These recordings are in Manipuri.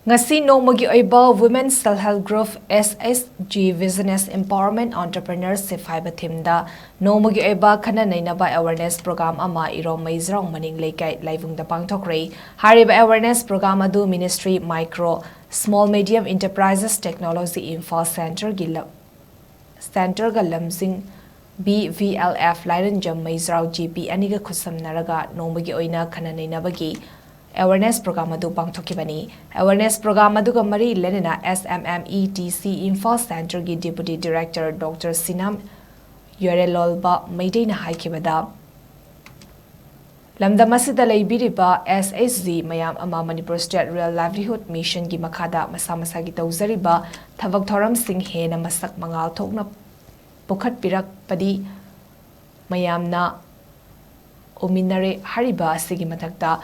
Ngasi NONGMAGI OIBA Women's Self-Help Group SSG Business Empowerment Entrepreneurship HAIBA themda NONGMAGI OIBA Khnna Neinaba Awarness Program ama Irom Meijrao maning Leikai Laibung Da Pangthokhre HAIBA Awareness Program adu Ministry Micro Small Medium Enterprises Technology Info Center ga lamsing BVLF Lairanjam Meijrao GP aniga khusamnaraga NONGMAGI oina Khnna Neinaba gi Awareness Program adu pangthokibani Awareness Program adu ga mari lenina SMMETC Info Center gi Deputy Director Dr. Sinam Yorelolba Meidena haikibada Lamdamasida leibiriba SSG mayam ama Manipur State Real Livelihood Mission gi makada masa gi tawzariba thabak thoram sing hena masak mangal thokna pukhat pirak padi mayamna ominare hariba sigi matakta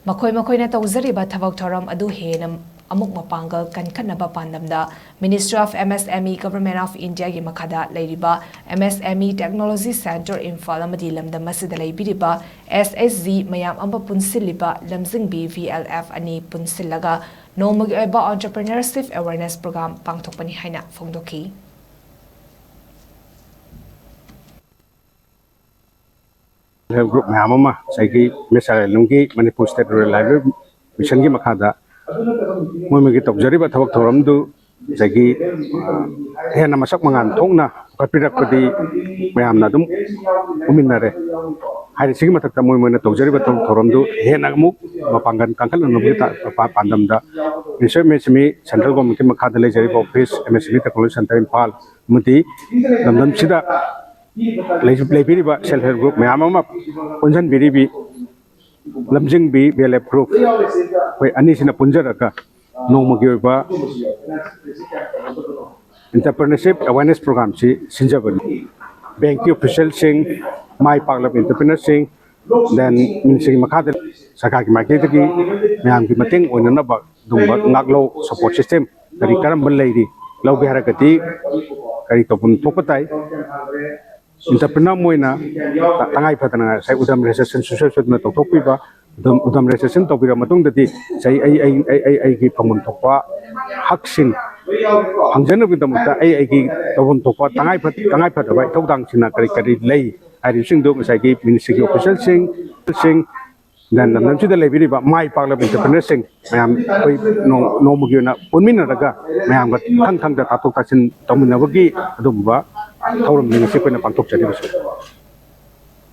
Makoy-makoy tawzariba thabak thoram adu hena amuk mapangal kankhanaba pandamda Ministry of MSME Government of India gi makhada leiriba MSME Technology Center Imphal amadi lamda masida leibiriba SSG mayam amba punsiliba lamjing BVLF ani punsilaga NONGMAGI OIBA Entrepreneurship Awareness Program pangthokpani haina phongdoki HELF group Mama, Saiki, Mesa Lungi, Manipur State Rural Library, Missiongi Makada, Mumiki Top Jariba Tawak Toramdu, Saiki, Hena Masak Mangan, Tongna, Papirakudi, Mayamnadum, Uminare, Harisigi Mataka Mumina Tojariba Toramdu, Henamuk, Mapangan Kankan, Nubita, Pandamda, Mesmi, Central Government Makada Leisure Office, MSB Technology Center in Pal, Muti, Namdam Sida. Laibiriba self-help group mayamama punjan biribi lamjing bi BLF group we anisina punjaraka NONGMAGI OIBA entrepreneurship awareness program si sinjabani bank official sing my parlor entrepreneur sing then ministry makada sakaki market ki mayam ki mating oinana ba dumba ngaklo support system kari karam balai di lau biharakati kari topun topatai Entrepreneur moina tangai patana sai udam recession social na topiba udam recession topira matung dati sai ai ki pamun thokpa haksing hangjana bidamta ai ki tobun thokpa tangai phat bai tawdang sina kari lei ai sing do sai ki ministry official sing dan nam sida leibiri ba mai parliament entrepreneur sing mayam koi NONGMAGI na punmina daga mayam ga thang da tatok tasin tominabagi adumba Tauram ni siapa yang pantuk jadi besar.